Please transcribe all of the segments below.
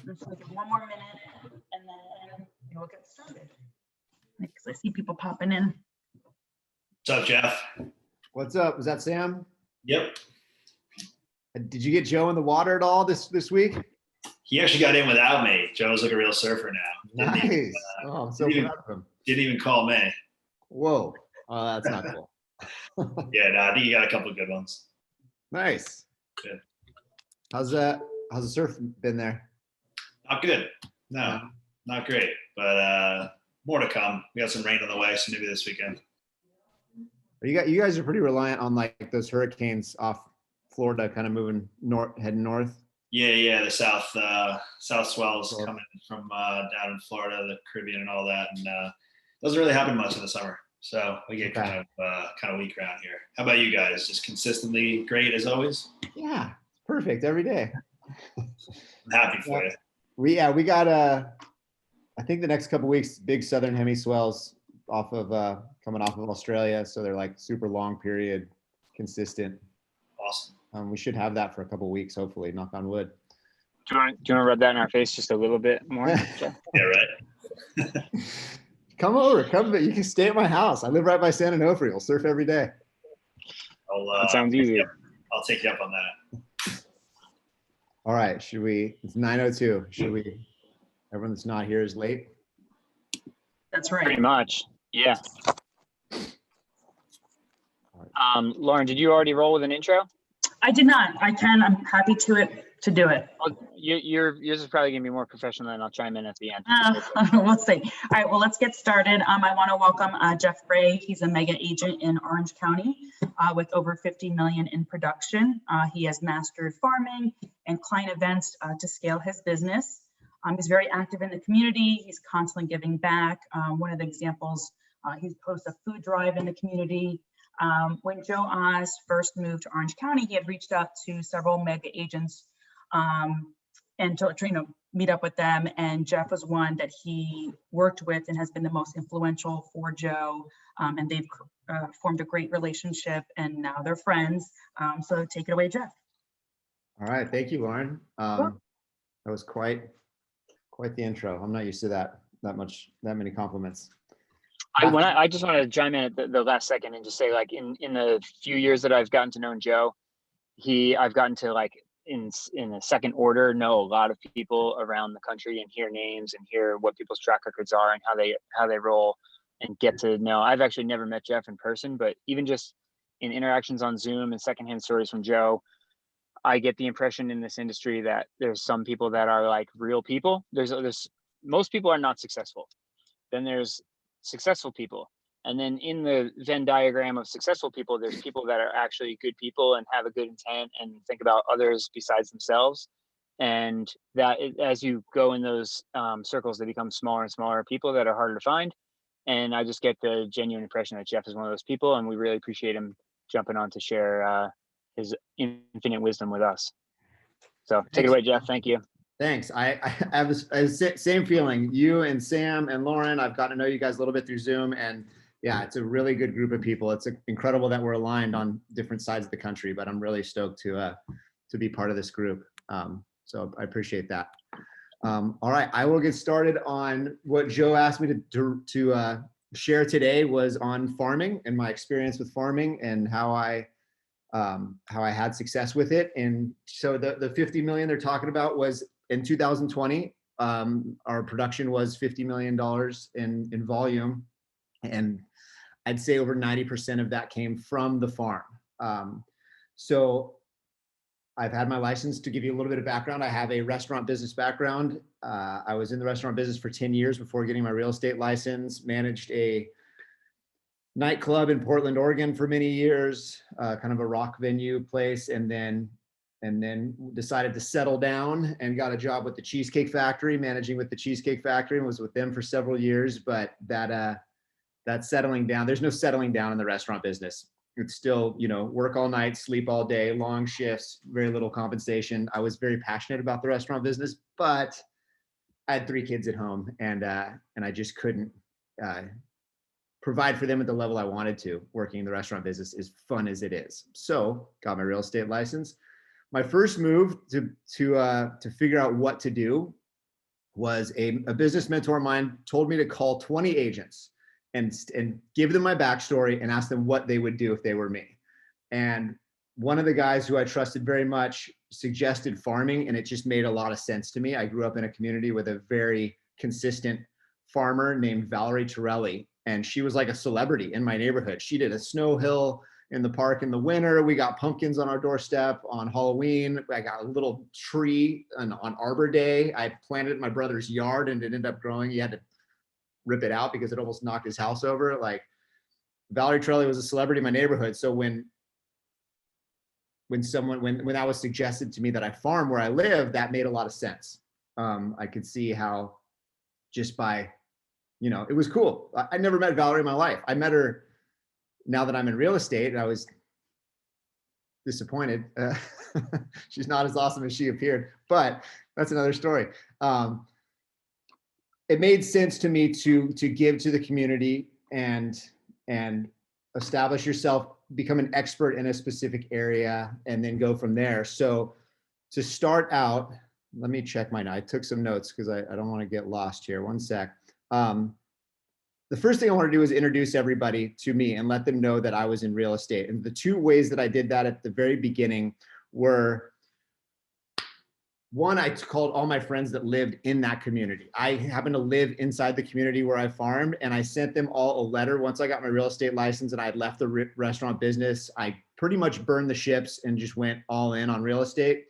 Let's give one more minute and then we'll get started. Because I see people popping in. What's up, Jeff? What's up? Is that Sam? Yep. Did you get Joe in the water at all this week? He actually got in without me. Joe's like a real surfer now. Nice. Oh, I'm so proud of him. Didn't even call me. Whoa. Oh, that's not cool. Yeah, no, I think he got a couple of good ones. Nice. Good. How's the surf been there? Not good. No, not great. But more to come. We got some rain on the way, so maybe this weekend. You guys are pretty reliant on like those hurricanes off Florida, kind of moving north, heading north. Yeah. The south swells coming from down in Florida, the Caribbean, and all that, and doesn't really happen much in the summer. So we get kind of weak around here. How about you guys? Just consistently great as always? Yeah, perfect every day. I'm happy for you. We got I think the next couple weeks, big southern hemi swells coming off of Australia. So they're like super long period, consistent. Awesome. We should have that for a couple weeks, hopefully, knock on wood. Do you want to rub that in our face just a little bit more? Yeah, right. Come over. You can stay at my house. I live right by San Onofre. We'll surf every day. That sounds easy. I'll take you up on that. All right. It's 9:02. Everyone that's not here is late? That's right. Pretty much. Yeah. Lauren, did you already roll with an intro? I did not. I can. I'm happy to do it. Yours is probably going to be more professional, and I'll chime in at the end. We'll see. All right, well, let's get started. I want to welcome Jeff Bray. He's a mega agent in Orange County with over 50 million in production. He has mastered farming and client events to scale his business. He's very active in the community. He's constantly giving back. One of the examples, he hosts a food drive in the community. When Joe Oz first moved to Orange County, he had reached out to several mega agents and to meet up with them. And Jeff was one that he worked with and has been the most influential for Joe. And they've formed a great relationship, and now they're friends. So take it away, Jeff. All right, thank you, Lauren. That was quite the intro. I'm not used to that many compliments. I just want to chime in at the last second and just say, like, in the few years that I've gotten to know Joe, I've gotten to, like, in a second order, know a lot of people around the country and hear names and hear what people's track records are and how they roll, and get to know. I've actually never met Jeff in person, but even just in interactions on Zoom and secondhand stories from Joe, I get the impression in this industry that there's some people that are like real people. There's most people are not successful. Then there's successful people, and then in the Venn diagram of successful people, there's people that are actually good people and have a good intent and think about others besides themselves. And that as you go in those circles, they become smaller and smaller people that are harder to find. And I just get the genuine impression that Jeff is one of those people, and we really appreciate him jumping on to share his infinite wisdom with us. So take it away, Jeff. Thank you. Thanks. I have the same feeling. You and Sam and Lauren, I've gotten to know you guys a little bit through Zoom, and yeah, it's a really good group of people. It's incredible that we're aligned on different sides of the country, but I'm really stoked to be part of this group. So I appreciate that. All right, I will get started on what Joe asked me to share today, was on farming and my experience with farming and how I had success with it. And so the 50 million they're talking about was in 2020. Our production was $50 million in volume, and I'd say over 90% of that came from the farm. So I've had my license. To give you a little bit of background, I have a restaurant business background. I was in the restaurant business for 10 years before getting my real estate license, managed a nightclub in Portland, Oregon for many years, kind of a rock venue place, and then decided to settle down and got a job with the Cheesecake Factory, managing with the Cheesecake Factory, and was with them for several years. But that settling down, there's no settling down in the restaurant business. It's still, work all night, sleep all day, long shifts, very little compensation. I was very passionate about the restaurant business, but I had 3 kids at home, and I just couldn't provide for them at the level I wanted to. Working in the restaurant business, as fun as it is. So got my real estate license, my first move to figure out what to do was a business mentor of mine told me to call 20 agents and give them my backstory and ask them what they would do if they were me. And one of the guys who I trusted very much suggested farming, and it just made a lot of sense to me. I grew up in a community with a very consistent farmer named Valerie Torelli, and she was like a celebrity in my neighborhood. She did a snow hill in the park in the winter. We got pumpkins on our doorstep on Halloween. I got a little tree on Arbor Day. I planted it in my brother's yard and it ended up growing. He had to rip it out because it almost knocked his house over. Like, Valerie Torelli was a celebrity in my neighborhood. So when that was suggested to me that I farm where I live, that made a lot of sense. I could see how just by, it was cool. I never met Valerie in my life. I met her now that I'm in real estate, and I was disappointed. She's not as awesome as she appeared, but that's another story. It made sense to me to give to the community and establish yourself, become an expert in a specific area, and then go from there. So to start out, let me check my notes. I took some notes because I don't want to get lost here. One sec. The first thing I want to do is introduce everybody to me and let them know that I was in real estate. And the two ways that I did that at the very beginning were, one, I called all my friends that lived in that community. I happened to live inside the community where I farmed, and I sent them all a letter. Once I got my real estate license and I had left the restaurant business, I pretty much burned the ships and just went all in on real estate.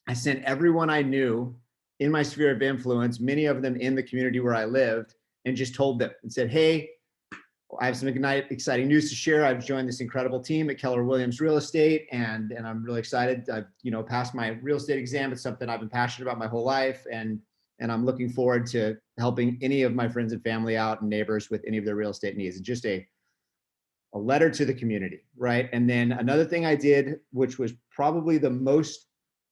I sent everyone I knew in my sphere of influence, many of them in the community where I lived, and just told them and said, hey, I have some exciting news to share. I've joined this incredible team at Keller Williams Real Estate, and I'm really excited. I've passed my real estate exam. It's something I've been passionate about my whole life, and I'm looking forward to helping any of my friends and family out and neighbors with any of their real estate needs. And just a letter to the community, right? And then another thing I did, which was probably the most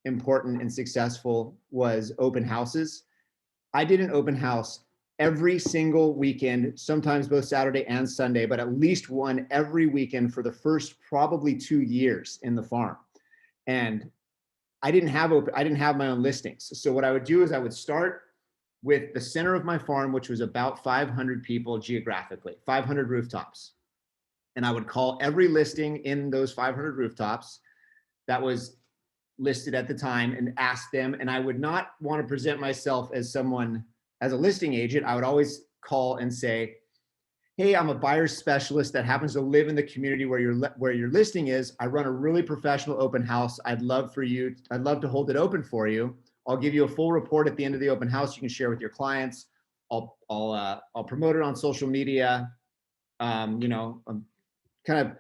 important and successful, was open houses. I did an open house every single weekend, sometimes both Saturday and Sunday, but at least one every weekend for the first probably 2 years in the farm. And I didn't have my own listings. So what I would do is I would start with the center of my farm, which was about 500 people geographically, 500 rooftops. And I would call every listing in those 500 rooftops that was listed at the time and ask them. And I would not want to present myself as a listing agent. I would always call and say, hey, I'm a buyer's specialist that happens to live in the community where your listing is. I run a really professional open house. I'd love to hold it open for you. I'll give you a full report at the end of the open house you can share with your clients. I'll promote it on social media. I'm kind of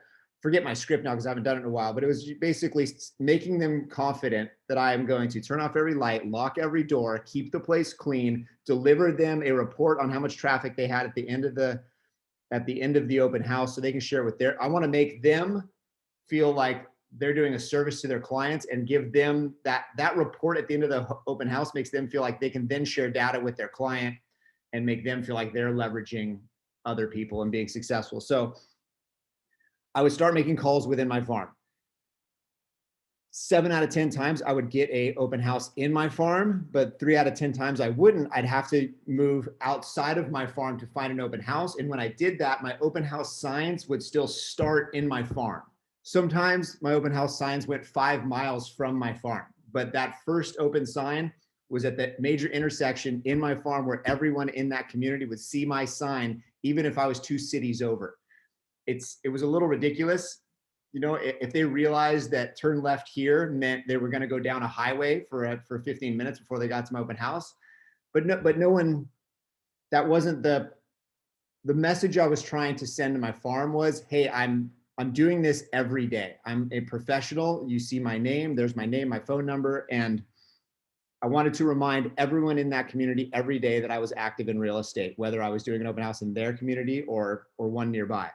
forget my script now because I haven't done it in a while, but it was basically making them confident that I am going to turn off every light, lock every door, keep the place clean, deliver them a report on how much traffic they had at the end of the open house so they can share with I want to make them feel like they're doing a service to their clients and give them that report at the end of the open house makes them feel like they can then share data with their client and make them feel like they're leveraging other people and being successful. So I would start making calls within my farm. 7 out of 10 times I would get a open house in my farm, but 3 out of 10 times I wouldn't. I'd have to move outside of my farm to find an open house. And when I did that, my open house signs would still start in my farm. Sometimes my open house signs went 5 miles from my farm, but that first open sign was at that major intersection in my farm where everyone in that community would see my sign, even if I was 2 cities over. It was a little ridiculous. If they realized that turn left here meant they were going to go down a highway for 15 minutes before they got to my open house, but no one, that wasn't the message I was trying to send to my farm was, hey, I'm doing this every day. I'm a professional. You see my name, there's my name, my phone number. And I wanted to remind everyone in that community every day that I was active in real estate, whether I was doing an open house in their community or one nearby.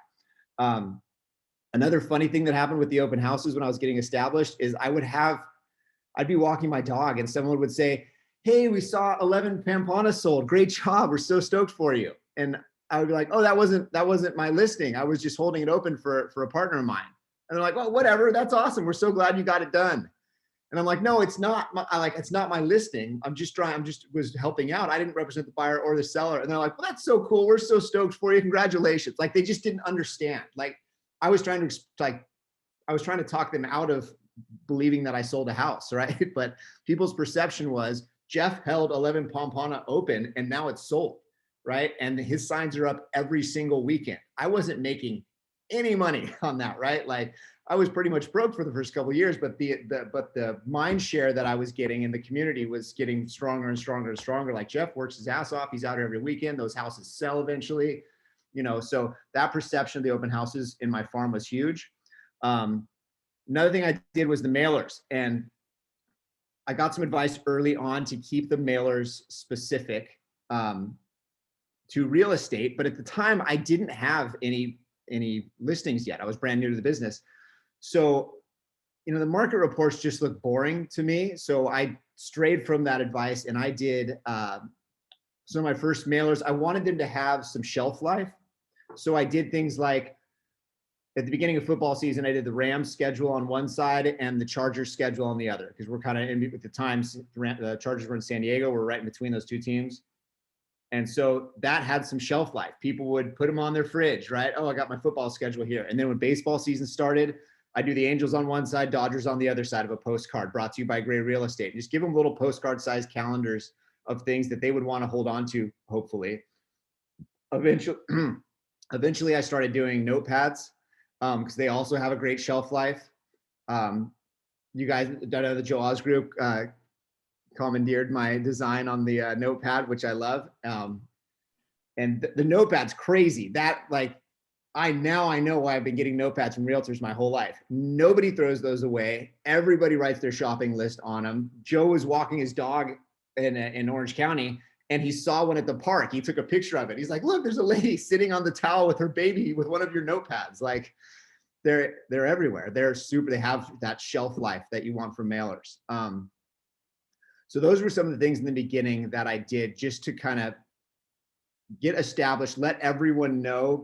Another funny thing that happened with the open houses when I was getting established is I'd be walking my dog and someone would say, hey, we saw 11 Pampanas sold. Great job. We're so stoked for you. And I would be like, oh, that wasn't my listing. I was just holding it open for a partner of mine. And they're like, well, whatever. That's awesome. We're so glad you got it done. And I'm like, no, it's not it's not my listing. I'm just was helping out. I didn't represent the buyer or the seller. And they're like, well, that's so cool. We're so stoked for you. Congratulations. Like, they just didn't understand. Like, I was trying to talk them out of believing that I sold a house, right? But people's perception was Jeff held 11 Pompona open and now it's sold, right? And his signs are up every single weekend. I wasn't making any money on that, right? Like, I was pretty much broke for the first couple of years, but the mind share that I was getting in the community was getting stronger and stronger and stronger. Like, Jeff works his ass off. He's out here every weekend. Those houses sell eventually, so that perception of the open houses in my farm was huge. Another thing I did was the mailers, and I got some advice early on to keep the mailers specific to real estate. But at the time I didn't have any listings yet. I was brand new to the business. So, the market reports just look boring to me. So I strayed from that advice, and I did some of my first mailers. I wanted them to have some shelf life. So I did things like, at the beginning of football season, I did the Rams schedule on one side and the Chargers schedule on the other, because we're kind of in at the time, the Chargers were in San Diego. We're right in between those two teams. And so that had some shelf life. People would put them on their fridge, right? Oh, I got my football schedule here. And then when baseball season started, I do the Angels on one side, Dodgers on the other side of a postcard, brought to you by Gray Real Estate. Just give them little postcard sized calendars of things that they would want to hold on to, hopefully. Eventually I started doing notepads, because they also have a great shelf life. You guys, the Joe Oz group commandeered my design on the notepad, which I love. And the notepad's crazy. That, like, I know why I've been getting notepads from realtors my whole life. Nobody throws those away. Everybody writes their shopping list on them. Joe was walking his dog in Orange County, and he saw one at the park. He took a picture of it. He's like, look, there's a lady sitting on the towel with her baby with one of your notepads. Like, they're everywhere. They have that shelf life that you want from mailers. So those were some of the things in the beginning that I did just to kind of get established, let everyone know,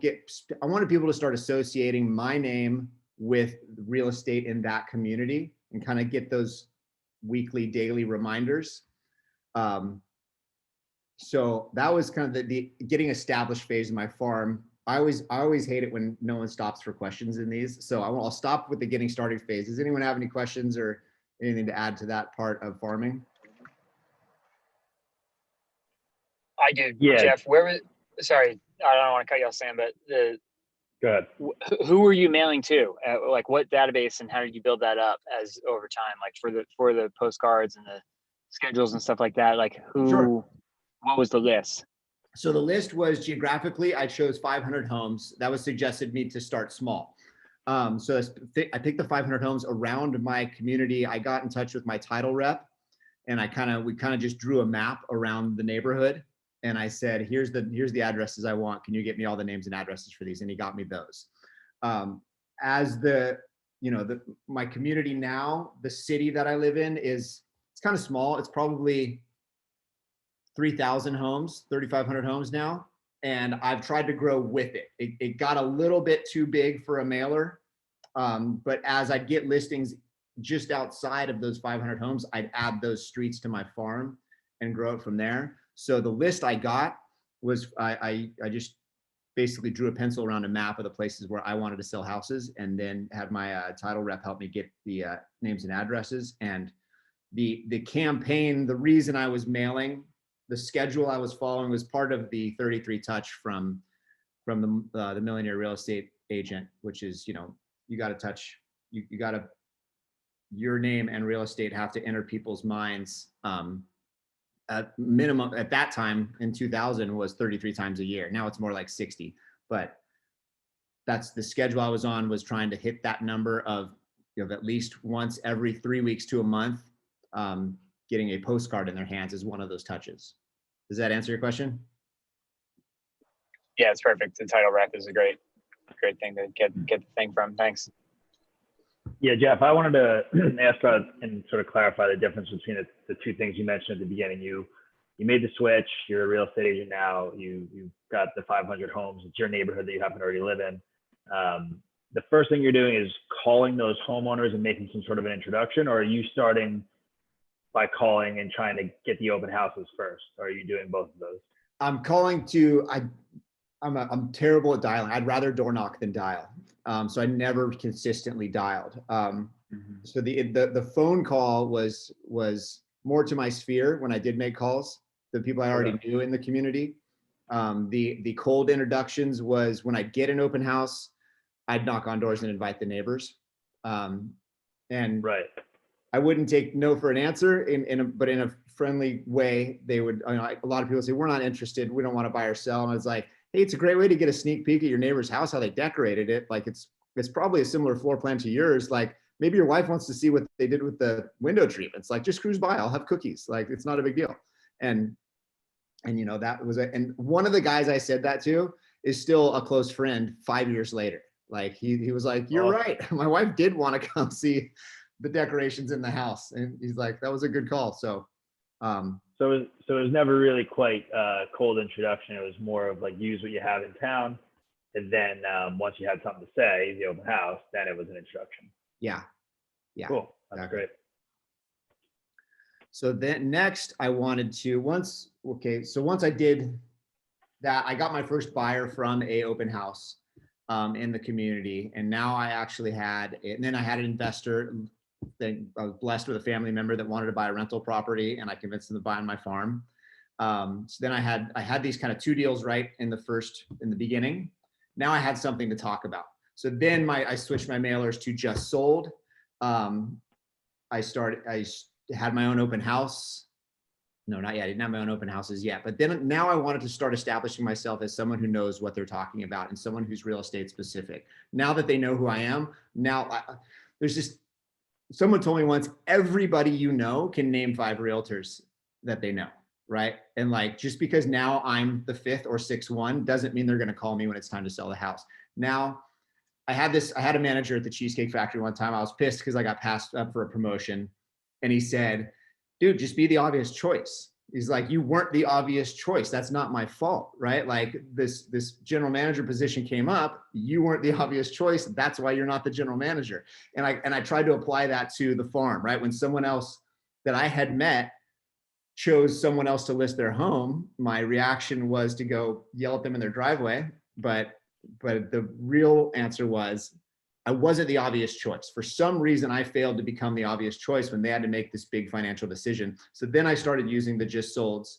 I wanted people to start associating my name with real estate in that community and kind of get those weekly, daily reminders. So that was kind of the getting established phase of my farm. I always hate it when no one stops for questions in these. So I'll stop with the getting started phase. Does anyone have any questions or anything to add to that part of farming? I do. Yeah. Jeff, sorry, I don't want to cut you off, Sam, but Go ahead. who were you mailing to? Like, what database, and how did you build that up as over time? Like, for the postcards and the schedules and stuff like that, like Sure. What was the list? So the list was geographically, I chose 500 homes. That was suggested me to start small. So I picked the 500 homes around my community. I got in touch with my title rep, and we kind of just drew a map around the neighborhood. And I said, here's the addresses I want. Can you get me all the names and addresses for these? And he got me those. As my community now, the city that I live in it's kind of small. It's probably 3,000 homes, 3,500 homes now. And I've tried to grow with it. It got a little bit too big for a mailer. But as I'd get listings just outside of those 500 homes, I'd add those streets to my farm and grow it from there. So the list I got was, I just basically drew a pencil around a map of the places where I wanted to sell houses, and then had my title rep help me get the names and addresses. And the campaign, the reason I was mailing, the schedule I was following was part of the 33 touch from the Millionaire Real Estate Agent, which is, you got to touch, your name and real estate have to enter people's minds. At minimum at that time in 2000 was 33 times a year. Now it's more like 60, but that's the schedule I was on, was trying to hit that number of, at least once every 3 weeks to a month, getting a postcard in their hands is one of those touches. Does that answer your question? Yeah, it's perfect. The title rep is a great thing to get the thing from. Thanks. Yeah, Jeff, I wanted to ask about and sort of clarify the difference between the two things you mentioned at the beginning. You made the switch. You're a real estate agent now. You've got the 500 homes. It's your neighborhood that you happen to already live in. the first thing you're doing is calling those homeowners and making some sort of an introduction, or are you starting by calling and trying to get the open houses first? Or are you doing both of those? I'm terrible at dialing. I'd rather door knock than dial. So I never consistently dialed. So the phone call was more to my sphere when I did make calls, the people I already knew in the community. The cold introductions was when I'd get an open house, I'd knock on doors and invite the neighbors. And Right. I wouldn't take no for an answer, but in a friendly way. They would, a lot of people say, we're not interested. We don't want to buy or sell. And I was like, hey, it's a great way to get a sneak peek at your neighbor's house, how they decorated it. Like it's probably a similar floor plan to yours. Like maybe your wife wants to see what they did with the window treatments. Like just cruise by, I'll have cookies. Like it's not a big deal. And that was and one of the guys I said that to is still a close friend 5 years later. Like he was like, you're right. My wife did want to come see the decorations in the house. And he's like, that was a good call. So it was never really quite a cold introduction. It was more of like, use what you have in town. And then once you had something to say, the open house, then it was an introduction. Yeah. Cool. That's Exactly. great. So then next I wanted to, once I did that, I got my first buyer from a open house in the community. And now I actually and then I had an investor that I was blessed with a family member that wanted to buy a rental property, and I convinced them to buy on my farm. So then I had these kind of two deals right in the beginning. Now I had something to talk about. So then I switched my mailers to just sold. I had my own open house. No, not yet. I didn't have my own open houses yet. But then now I wanted to start establishing myself as someone who knows what they're talking about and someone who's real estate specific. Now that they know who I am, someone told me once, everybody you know can name 5 realtors that they know, right? And like, just because now I'm the 5th or 6th one doesn't mean they're going to call me when it's time to sell the house. Now, I had a manager at the Cheesecake Factory one time. I was pissed because I got passed up for a promotion. And he said, dude, just be the obvious choice. He's like, you weren't the obvious choice. That's not my fault, right? Like this general manager position came up. You weren't the obvious choice. That's why you're not the general manager. And I tried to apply that to the farm, right? When someone else that I had met chose someone else to list their home, my reaction was to go yell at them in their driveway. But the real answer was, I wasn't the obvious choice. For some reason, I failed to become the obvious choice when they had to make this big financial decision. So then I started using the just solds,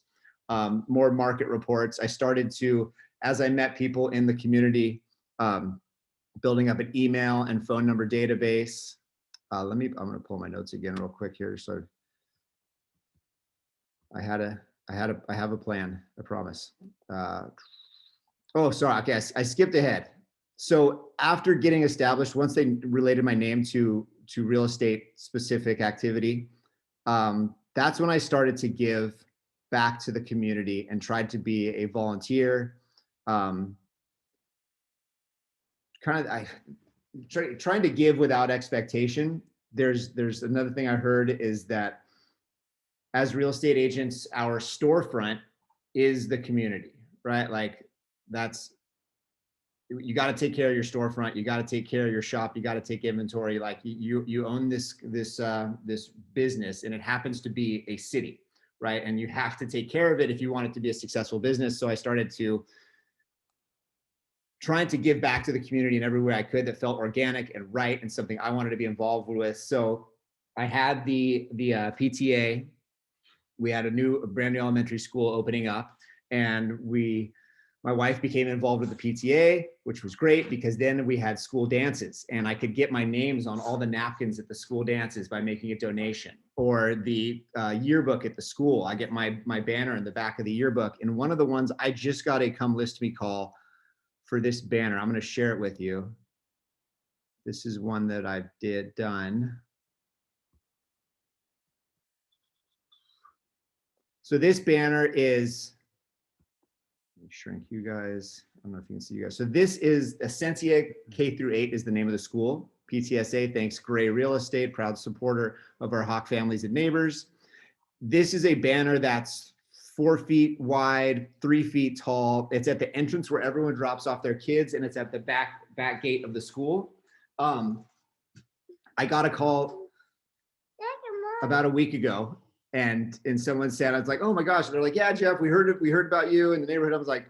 more market reports. I started to, as I met people in the community, building up an email and phone number database. I'm going to pull my notes again real quick here. So I have a plan, I promise. Oh, sorry. Okay, I skipped ahead. So after getting established, once they related my name to real estate specific activity, that's when I started to give back to the community and tried to be a volunteer. Trying to give without expectation. There's another thing I heard is that as real estate agents, our storefront is the community, right? Like you got to take care of your storefront. You got to take care of your shop. You got to take inventory. Like you own this business, and it happens to be a city, right? And you have to take care of it if you want it to be a successful business. So I started trying to give back to the community in every way I could that felt organic and right and something I wanted to be involved with. So I had the PTA. We had a brand new elementary school opening up, and my wife became involved with the PTA, which was great because then we had school dances, and I could get my names on all the napkins at the school dances by making a donation. Or the yearbook at the school, I get my banner in the back of the yearbook. And one of the ones, I just got a come list me call for this banner. I'm going to share it with you. This is one that I done. So this banner is, let me shrink you guys. I don't know if you can see you guys. So this is Essentia K-8 is the name of the school. PTSA thanks Gray Real Estate, proud supporter of our Hawk families and neighbors. This is a banner that's 4 feet wide, 3 feet tall. It's at the entrance where everyone drops off their kids, and it's at the back gate of the school. I got a call about a week ago, and someone said, I was like, oh my gosh. And they're like, yeah, Jeff, we heard about you in the neighborhood. I was like,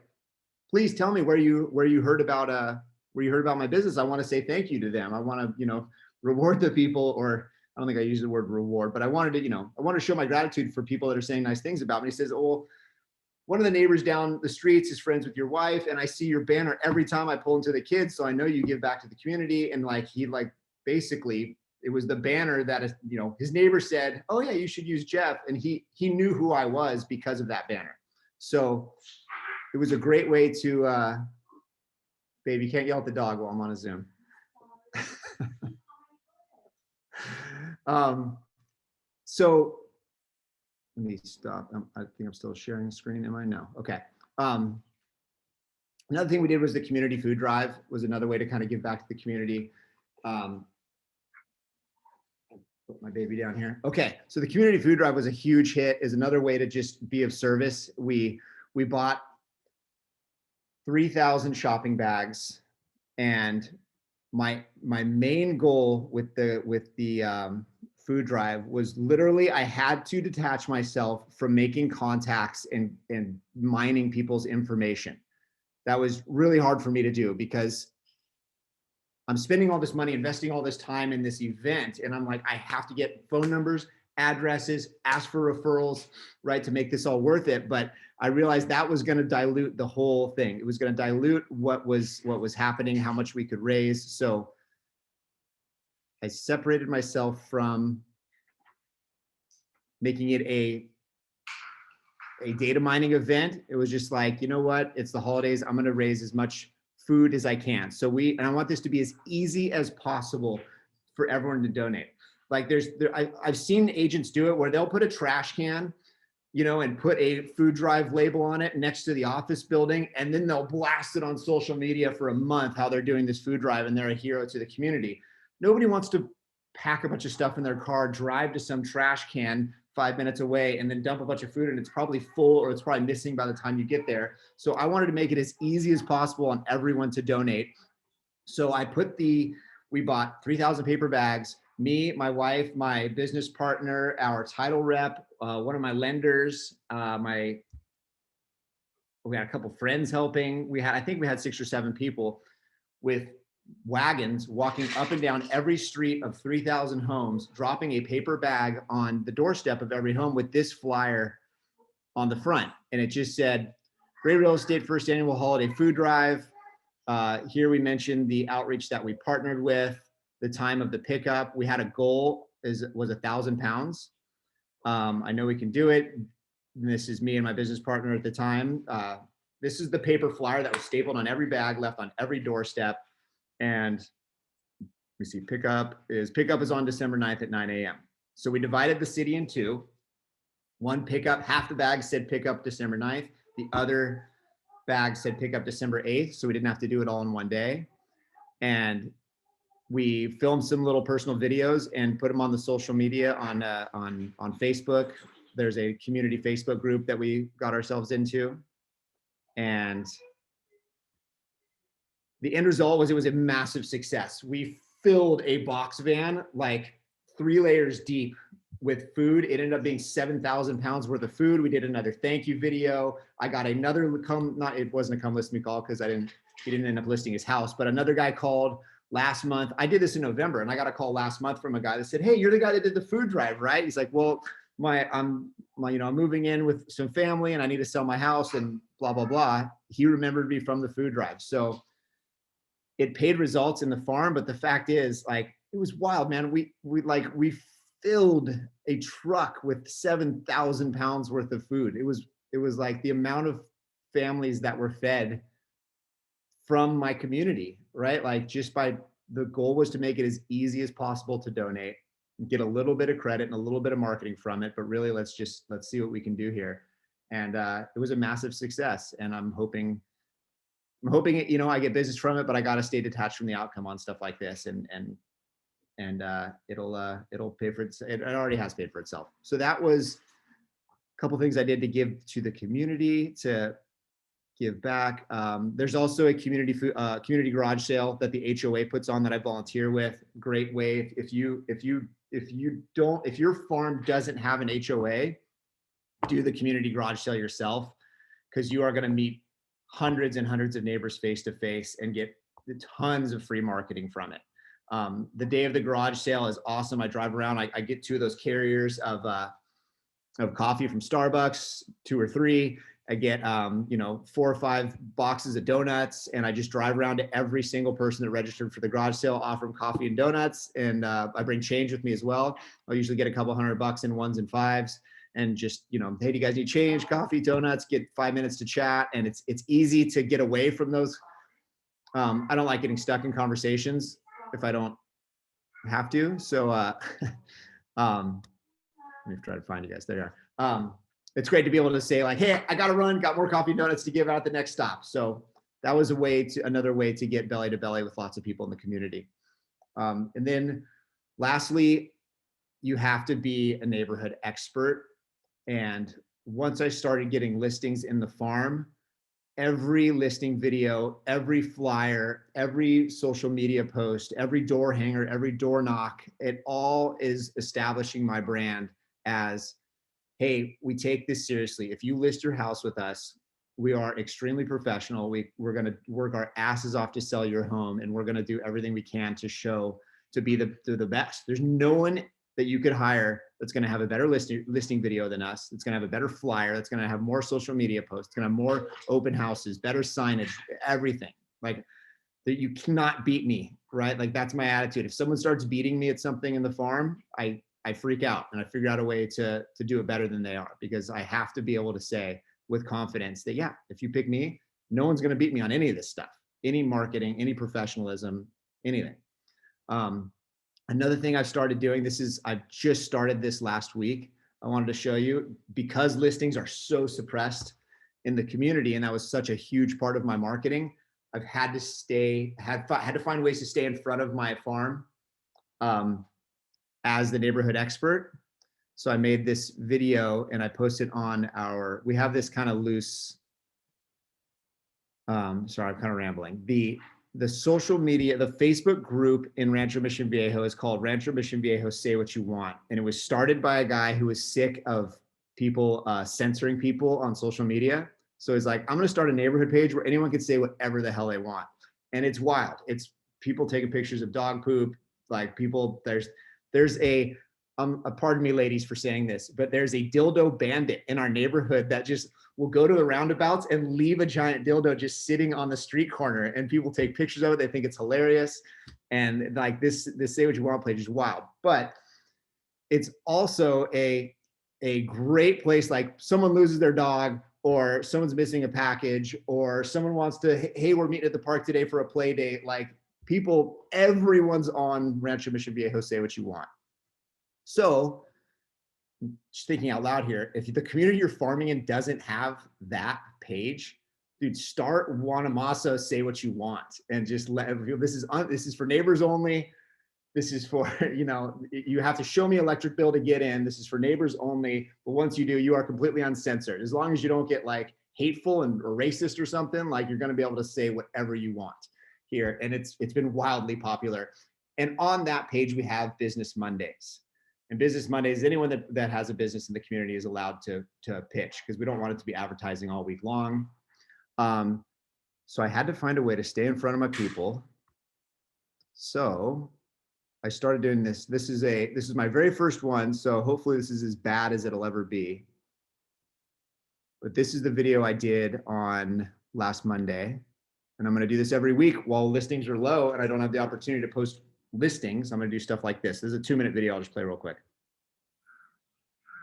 please tell me where you heard about my business. I want to say thank you to them. I want to, reward the people, or I don't think I use the word reward, but I wanted to show my gratitude for people that are saying nice things about me. He says, oh, one of the neighbors down the streets is friends with your wife, and I see your banner every time I pull into the kids. So I know you give back to the community. And basically it was the banner that is, his neighbor said, oh yeah, you should use Jeff. And he knew who I was because of that banner. So it was a great way to, babe, you can't yell at the dog while I'm on a Zoom. So let me stop. I think I'm still sharing the screen. Am I? No. Okay. Another thing we did was the community food drive was another way to kind of give back to the community. Put my baby down here. Okay. So the community food drive was a huge hit, is another way to just be of service. We bought 3,000 shopping bags, and my main goal with the food drive was literally I had to detach myself from making contacts and mining people's information. That was really hard for me to do because I'm spending all this money, investing all this time in this event, and I'm like, I have to get phone numbers, addresses, ask for referrals, right, to make this all worth it. But I realized that was going to dilute the whole thing. It was going to dilute what was happening, how much we could raise. So I separated myself from making it a data mining event. It was just like, you know what? It's the holidays. I'm going to raise as much food as I can. And I want this to be as easy as possible for everyone to donate. Like I've seen agents do it where they'll put a trash can, and put a food drive label on it next to the office building. And then they'll blast it on social media for a month, how they're doing this food drive and they're a hero to the community. Nobody wants to pack a bunch of stuff in their car, drive to some trash can 5 minutes away, and then dump a bunch of food, and it's probably full or it's probably missing by the time you get there. So I wanted to make it as easy as possible on everyone to donate. So we bought 3,000 paper bags. Me, my wife, my business partner, our title rep, one of my lenders, we had a couple friends helping. I think we had 6 or 7 people with wagons walking up and down every street of 3,000 homes, dropping a paper bag on the doorstep of every home with this flyer on the front. And it just said, Great Real Estate First Annual Holiday Food Drive. Here we mentioned the outreach that we partnered with, the time of the pickup. We had a goal was 1,000 pounds. I know we can do it. And this is me and my business partner at the time. This is the paper flyer that was stapled on every bag, left on every doorstep. And we see pickup is on December 9th at 9 a.m. So we divided the city in two. One pickup, half the bag said pickup December 9th. The other bag said pickup December 8th. So we didn't have to do it all in one day. And we filmed some little personal videos and put them on the social media on Facebook. There's a community Facebook group that we got ourselves into. And the end result was it was a massive success. We filled a box van like 3 layers deep with food. It ended up being 7,000 pounds worth of food. We did another thank you video. I got another it wasn't a come list me call because he didn't end up listing his house, but another guy called last month. I did this in November, and I got a call last month from a guy that said, hey, you're the guy that did the food drive, right? He's like, well, I'm moving in with some family and I need to sell my house and blah, blah, blah. He remembered me from the food drive. So it paid results in the farm, but the fact is, like, it was wild, man. We filled a truck with 7,000 pounds worth of food. It was like the amount of families that were fed from my community, right? Like the goal was to make it as easy as possible to donate, get a little bit of credit and a little bit of marketing from it, but really let's see what we can do here. And it was a massive success. And I'm hoping I get business from it, but I got to stay detached from the outcome on stuff like this. And it'll pay for itself. It already has paid for itself. So that was a couple things I did to give to the community to give back. There's also a community garage sale that the HOA puts on that I volunteer with. Great way if your farm doesn't have an HOA, do the community garage sale yourself, because you are going to meet hundreds and hundreds of neighbors face to face and get tons of free marketing from it. The day of the garage sale is awesome. I drive around. I get 2 of those carriers of coffee from Starbucks, 2 or 3. I get 4 or 5 boxes of donuts, and I just drive around to every single person that registered for the garage sale, offer them coffee and donuts, and I bring change with me as well. I'll usually get a couple $100 in 1s and 5s, and just, hey, do you guys need change, coffee, donuts? Get 5 minutes to chat, and it's easy to get away from those. I don't like getting stuck in conversations if I don't have to. So let me try to find you guys. There you are. It's great to be able to say like, hey, I got to run, got more coffee and donuts to give out at the next stop. So that was another way to get belly to belly with lots of people in the community. And then lastly, you have to be a neighborhood expert. And once I started getting listings in the farm, every listing video, every flyer, every social media post, every door hanger, every door knock, it all is establishing my brand as, hey, we take this seriously. If you list your house with us, we are extremely professional. We're going to work our asses off to sell your home, and we're going to do everything we can to be the best. There's no one that you could hire that's going to have a better listing video than us. That's going to have a better flyer. That's going to have more social media posts. It's going to have more open houses, better signage, everything. Like that, you cannot beat me, right? Like that's my attitude. If someone starts beating me at something in the farm, I freak out, and I figure out a way to do it better than they are, because I have to be able to say with confidence that, yeah, if you pick me, no one's going to beat me on any of this stuff, any marketing, any professionalism, anything. Another thing I've started doing, I've just started this last week. I wanted to show you, because listings are so suppressed in the community, and that was such a huge part of my marketing. I've had to find ways to stay in front of my farm as the neighborhood expert. So I made this video and I posted on we have this kind of loose, sorry, I'm kind of rambling. The social media, the Facebook group in Rancho Mission Viejo is called Rancho Mission Viejo Say What You Want. And it was started by a guy who was sick of people censoring people on social media. So he's like, I'm going to start a neighborhood page where anyone can say whatever the hell they want. And it's wild. It's people taking pictures of dog poop, like people, there's a pardon me, ladies, for saying this, but there's a dildo bandit in our neighborhood that just will go to the roundabouts and leave a giant dildo just sitting on the street corner, and people take pictures of it. They think it's hilarious. And like this Say What You Want page is wild, but it's also a great place. Like someone loses their dog, or someone's missing a package, or someone wants to, hey, we're meeting at the park today for a play date. Like everyone's on Rancho Mission Viejo Say What You Want. So just thinking out loud here, if the community you're farming in doesn't have that page, dude, start Wanamaso Say What You Want, and just let this is for neighbors only. This is for, you have to show me electric bill to get in. This is for neighbors only. But once you do, you are completely uncensored. As long as you don't get like hateful or racist or something, like you're going to be able to say whatever you want here. And it's been wildly popular. And on that page, we have Business Mondays. And Business Mondays, anyone that has a business in the community is allowed to pitch, because we don't want it to be advertising all week long. So I had to find a way to stay in front of my people. So I started doing this. This is my very first one. So hopefully this is as bad as it'll ever be. But this is the video I did on last Monday. And I'm going to do this every week while listings are low and I don't have the opportunity to post listings. I'm going to do stuff like this. This is a 2-minute video. I'll just play real quick.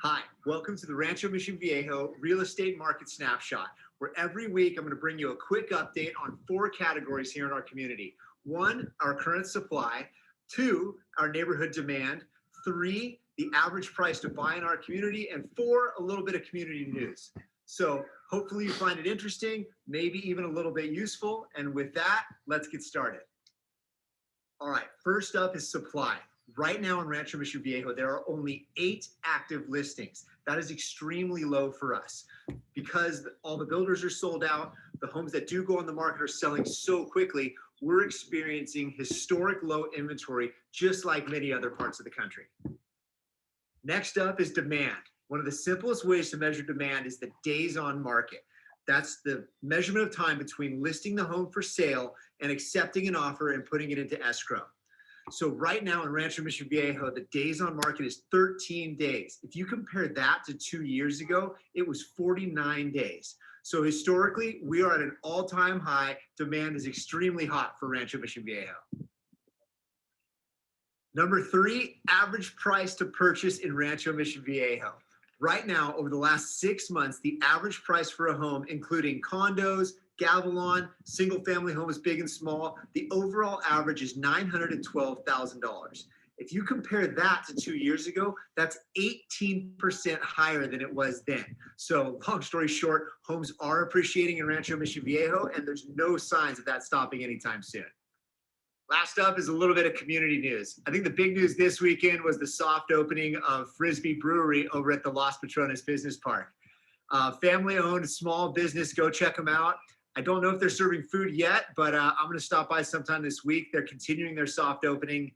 Hi, welcome to the Rancho Mission Viejo Real Estate Market Snapshot, where every week I'm going to bring you a quick update on 4 categories here in our community. 1, our current supply. 2, our neighborhood demand. 3, the average price to buy in our community. And 4, a little bit of community news. So hopefully you find it interesting, maybe even a little bit useful. And with that, let's get started. All right, first up is supply. Right now in Rancho Mission Viejo, there are only 8 active listings. That is extremely low for us because all the builders are sold out. the homes that do go on the market are selling so quickly, we're experiencing historic low inventory, just like many other parts of the country. Next up is demand. One of the simplest ways to measure demand is the days on market. That's the measurement of time between listing the home for sale and accepting an offer and putting it into escrow. So right now in Rancho Mission Viejo, the days on market is 13 days. If you compare that to 2 years ago, it was 49 days. So historically, we are at an all-time high. Demand is extremely hot for Rancho Mission Viejo. Number 3, average price to purchase in Rancho Mission Viejo. Right now, over the last 6 months, the average price for a home, including condos, Gavilon, single family homes, big and small, the overall average is $912,000. If you compare that to 2 years ago, that's 18% higher than it was then. So long story short, homes are appreciating in Rancho Mission Viejo, and there's no signs of that stopping anytime soon. Last up is a little bit of community news. I think the big news this weekend was the soft opening of Frisbee Brewery over at the Las Patronas Business Park. Family-owned small business, go check them out. I don't know if they're serving food yet, but I'm going to stop by sometime this week. They're continuing their soft opening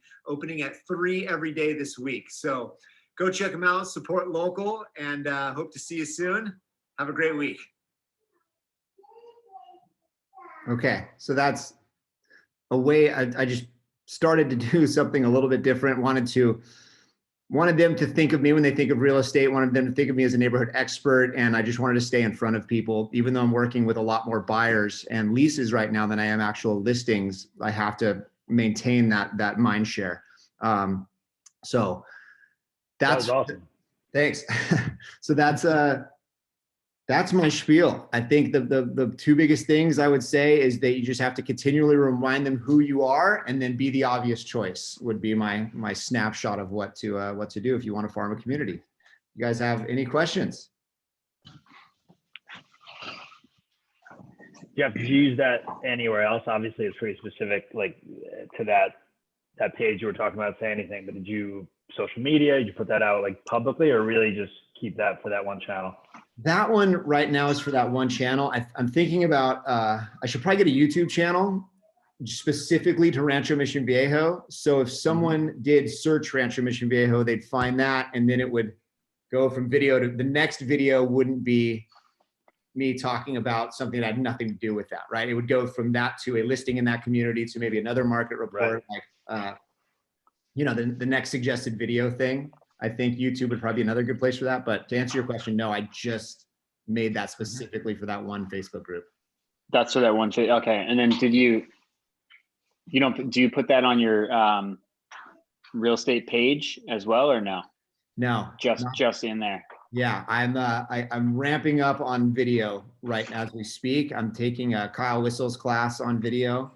at 3 every day this week. So go check them out, support local, and hope to see you soon. Have a great week. Okay, so that's a way I just started to do something a little bit different. Wanted them to think of me when they think of real estate, wanted them to think of me as a neighborhood expert. And I just wanted to stay in front of people, even though I'm working with a lot more buyers and leases right now than I am actual listings. I have to maintain that mind share. So That was awesome. Thanks. So that's my spiel. I think the 2 biggest things I would say is that you just have to continually remind them who you are, and then be the obvious choice would be my snapshot of what to do if you want to farm a community. You guys have any questions? Jeff, did you use that anywhere else? Obviously, it's pretty specific, like to that page you were talking about, say anything, but did you social media, did you put that out like publicly, or really just keep that for that one channel? That one right now is for that one channel. I'm thinking about, I should probably get a YouTube channel specifically to Rancho Mission Viejo. So if someone did search Rancho Mission Viejo, they'd find that, and then it would go from video to the next video wouldn't be me talking about something that had nothing to do with that, right? It would go from that to a listing in that community to maybe another market report, like, the next suggested video thing. I think YouTube would probably be another good place for that. But to answer your question, no, I just made that specifically for that one Facebook group. That's for that one. Okay. And then do you put that on your real estate page as well, or no? No, just in there. Yeah, I'm ramping up on video right now as we speak. I'm taking Kyle Whistle's class on video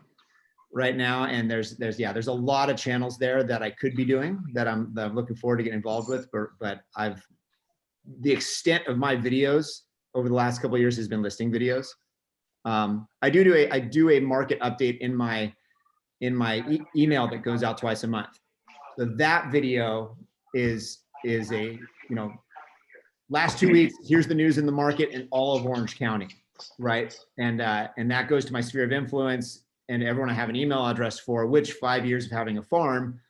right now, and there's a lot of channels there that I could be doing that I'm looking forward to getting involved with. But the extent of my videos over the last couple of years has been listing videos. I do a market update in my email that goes out twice a month. So that video is a last 2 weeks, here's the news in the market in all of Orange County, right? And that goes to my sphere of influence and everyone I have an email address for, which 5 years of having a farm,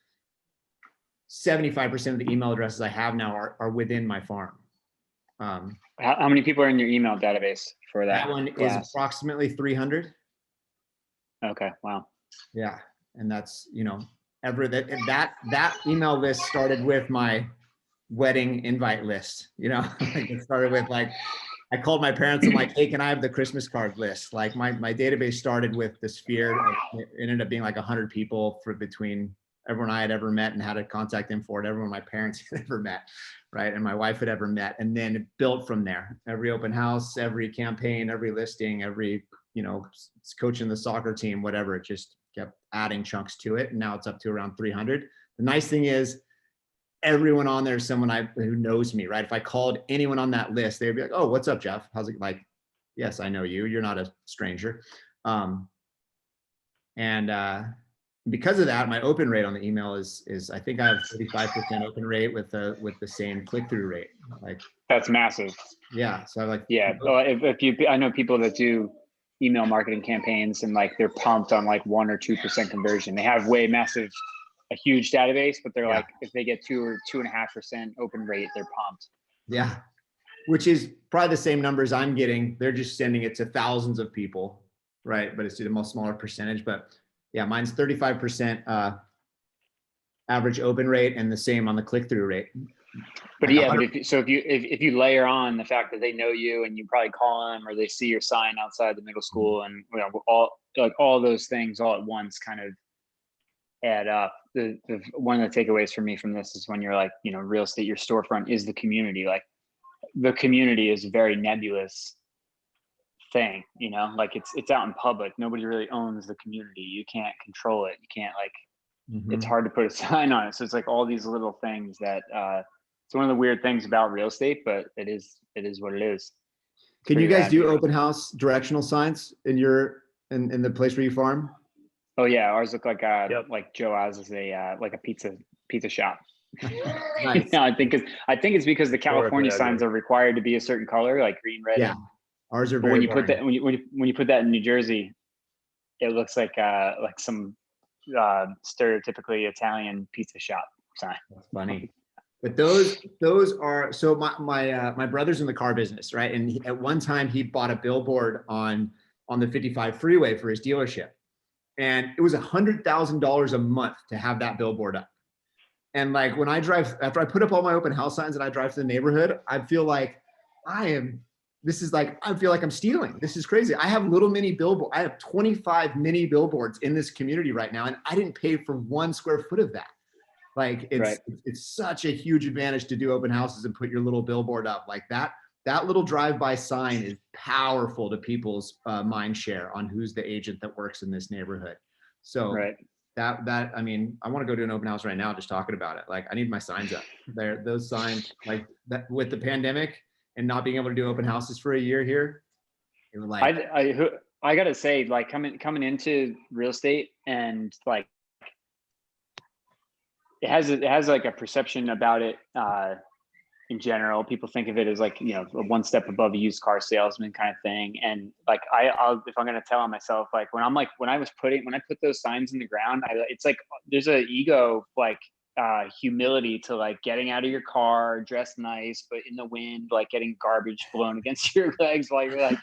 75% of the email addresses I have now are within my farm. How many people are in your email database for that? That one is approximately 300. Okay, wow. Yeah, and that's, that email list started with my wedding invite list. It started with I called my parents and hey, can I have the Christmas card list? Like my database started with the sphere. It ended up being 100 people between everyone I had ever met and had a contact info for, everyone my parents had ever met, right? And my wife had ever met. And then it built from there. Every open house, every campaign, every listing, every, coaching the soccer team, whatever, it just kept adding chunks to it. And now it's up to around 300. The nice thing is, everyone on there is someone who knows me, right? If I called anyone on that list, they'd be like, "Oh, what's up, Jeff? How's it?" Like, yes, I know you. You're not a stranger. Because of that, my open rate on the email is I think I have 35% open rate with the same click-through rate. That's massive. Yeah. So yeah. Well, if you, I know people that do email marketing campaigns and like they're pumped on like 1 or 2% conversion. They have a huge database, but they're like, if they get 2 or 2.5% open rate, they're pumped. Yeah. Which is probably the same numbers I'm getting. They're just sending it to thousands of people, right? But it's a much smaller percentage. But yeah, mine's 35% average open rate and the same on the click-through rate. But like yeah, but if you layer on the fact that they know you and you probably call them or they see your sign outside the middle school and all those things all at once kind of add up. The one of the takeaways for me from this is when you're like, real estate, your storefront is the community. Like the community is a very nebulous thing, like it's out in public. Nobody really owns the community. You can't control it. You can't it's hard to put a sign on it. So it's like all these little things that it's one of the weird things about real estate, but it is what it is. Can you guys do open house directional signs in the place where you farm? Oh yeah, ours look like like Joe Oz is a pizza shop. Nice. I think it's because the California signs are required to be a certain color, like green, red. Yeah, ours are. But when you put that when you put that in New Jersey, it looks like some stereotypically Italian pizza shop sign. That's funny. But those are, so my brother's in the car business, right? And at one time he bought a billboard on the 55 freeway for his dealership. And it was $100,000 a month to have that billboard up. And like when I drive, after I put up all my open house signs and I drive to the neighborhood, I feel like I feel like I'm stealing. This is crazy. I have little mini billboard. I have 25 mini billboards in this community right now. And I didn't pay for 1 square foot of that. Like it's such a huge advantage to do open houses and put your little billboard up like that. That little drive-by sign is powerful to people's mind share on who's the agent that works in this neighborhood. So that I mean, I want to go to an open house right now just talking about it. Like I need my signs up there. Those signs, like that, with the pandemic and not being able to do open houses for a year here, it was like I gotta say, like coming into real estate and like it has like a perception about it in general. People think of it as like, one step above a used car salesman kind of thing. And like I'll if I'm gonna tell on myself, like when I put those signs in the ground, it's like there's an ego like humility to like getting out of your car dressed nice but in the wind, like getting garbage blown against your legs while you're like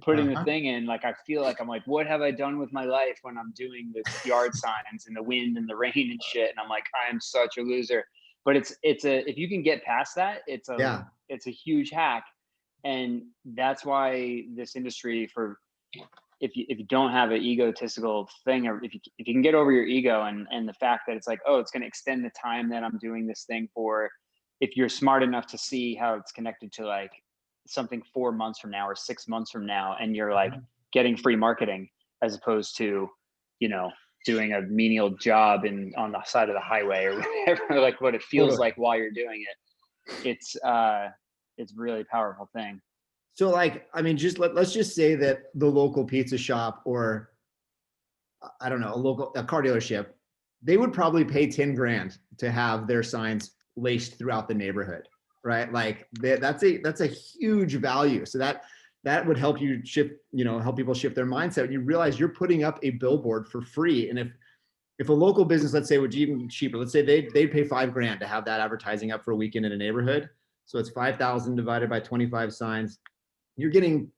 putting the thing in. Like I feel like I'm like, what have I done with my life when I'm doing the yard signs in the wind and the rain and shit, and I'm like, I am such a loser. But if you can get past that, it's a huge hack. And that's why this industry, for if you don't have an egotistical thing, or if you can get over your ego and the fact that it's like, oh, it's going to extend the time that I'm doing this thing for, if you're smart enough to see how it's connected to like something 4 months from now or 6 months from now, and you're like getting free marketing as opposed to, doing a menial job on the side of the highway or whatever, like what it feels like while you're doing it. It's really a powerful thing. So like, I mean, let's just say that the local pizza shop, or I don't know, a car dealership, they would probably pay 10 grand to have their signs laced throughout the neighborhood, right? Like that's a huge value. So that would help you help people shift their mindset. You realize you're putting up a billboard for free. And if a local business, let's say, would even cheaper, let's say they'd pay 5 grand to have that advertising up for a weekend in a neighborhood. So it's 5,000 divided by 25 signs. You're getting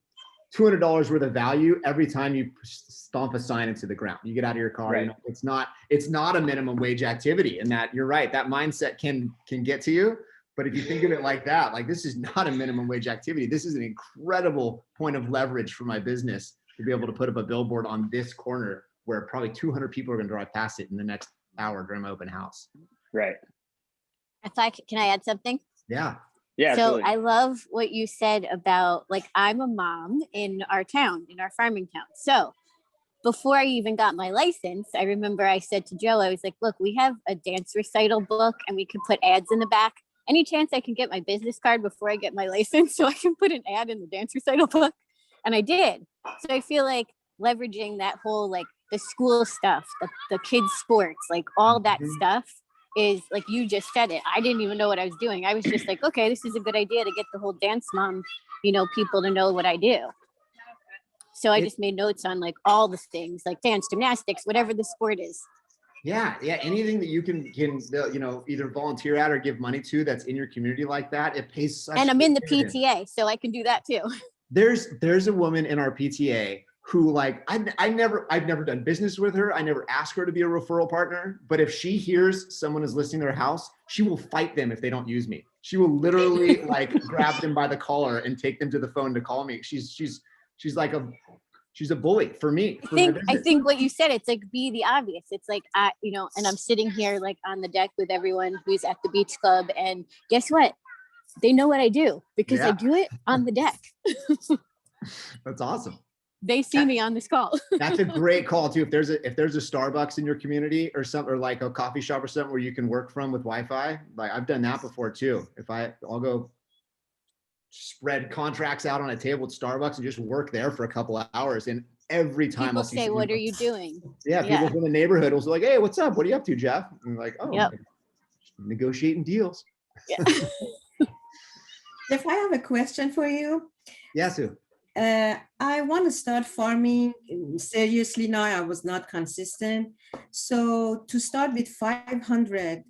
$200 worth of value every time you stomp a sign into the ground. You get out of your car. Right. It's not a minimum wage activity, and that you're right. That mindset can get to you. But if you think of it like that, like this is not a minimum wage activity. This is an incredible point of leverage for my business to be able to put up a billboard on this corner where probably 200 people are going to drive past it in the next hour during my open house. Right. Can I add something? Yeah. Yeah. So Absolutely. I love what you said about, like, I'm a mom in our town, in our farming town. So before I even got my license, I remember I said to Joe, I was like, look, we have a dance recital book and we could put ads in the back. Any chance I can get my business card before I get my license so I can put an ad in the dance recital book? And I did. So I feel like leveraging that whole, like, the school stuff, the kids' sports, like all that stuff is, like you just said it. I didn't even know what I was doing. I was just like, okay, this is a good idea to get the whole dance mom, people to know what I do. So I just made notes on like all the things, like dance, gymnastics, whatever the sport is. Yeah, anything that you can either volunteer at or give money to that's in your community like that, it pays such. And I'm in the dividends. PTA, so I can do that too. There's a woman in our PTA who, like, I've never done business with her. I never asked her to be a referral partner, but if she hears someone is listing their house, she will fight them if they don't use me. She will literally like grab them by the collar and take them to the phone to call me. She's a bully for me. I think what you said, it's like, be the obvious. It's like, and I'm sitting here like on the deck with everyone who's at the beach club, and guess what? They know what I do because I do it on the deck. That's awesome. They see me on this call. That's a great call too. If there's a Starbucks in your community or something, or like a coffee shop or something where you can work from with Wi-Fi, like I've done that before too. I'll go spread contracts out on a table at Starbucks and just work there for a couple of hours. And every time People say, "What are you doing?" Yeah, people from the neighborhood will say, like, "Hey, what's up? What are you up to, Jeff?" And I'm like, "Oh, yep. Negotiating deals." Yeah. Jeff, I have a question for you. Yeah, Sue. I want to start farming seriously now. I was not consistent. So to start with 500,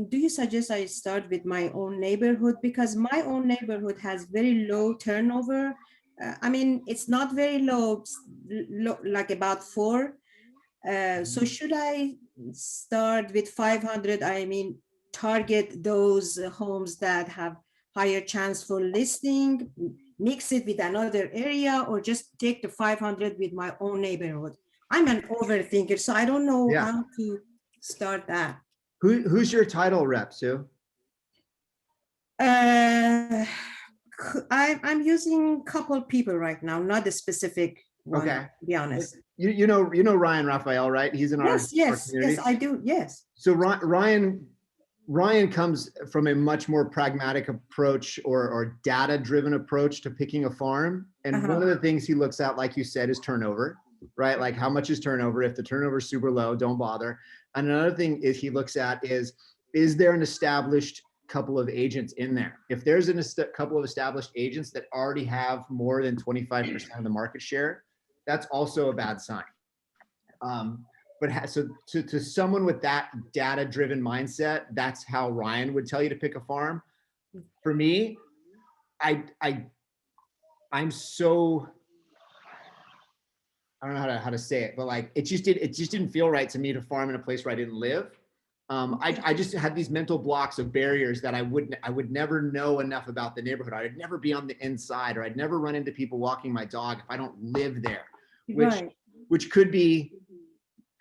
do you suggest I start with my own neighborhood? Because my own neighborhood has very low turnover. It's not very low, like about 4. So should I start with 500? Target those homes that have higher chance for listing, mix it with another area, or just take the 500 with my own neighborhood? I'm an overthinker, so I don't know how to start that. Who's your title rep, Sue? I'm using a couple people right now, not a specific one, okay, to be honest. You know Ryan Raphael, right? He's in our community. Yes, I do. Yes. So Ryan comes from a much more pragmatic approach or data-driven approach to picking a farm. And one of the things he looks at, like you said, is turnover, right? Like how much is turnover? If the turnover is super low, don't bother. And another thing he looks at is there an established couple of agents in there? If there's a couple of established agents that already have more than 25% of the market share, that's also a bad sign. But so to someone with that data-driven mindset, that's how Ryan would tell you to pick a farm. For me, I'm so, I don't know how to say it, but like it just didn't feel right to me to farm in a place where I didn't live. I just had these mental blocks of barriers that I would never know enough about the neighborhood. I'd never be on the inside, or I'd never run into people walking my dog if I don't live there, which could be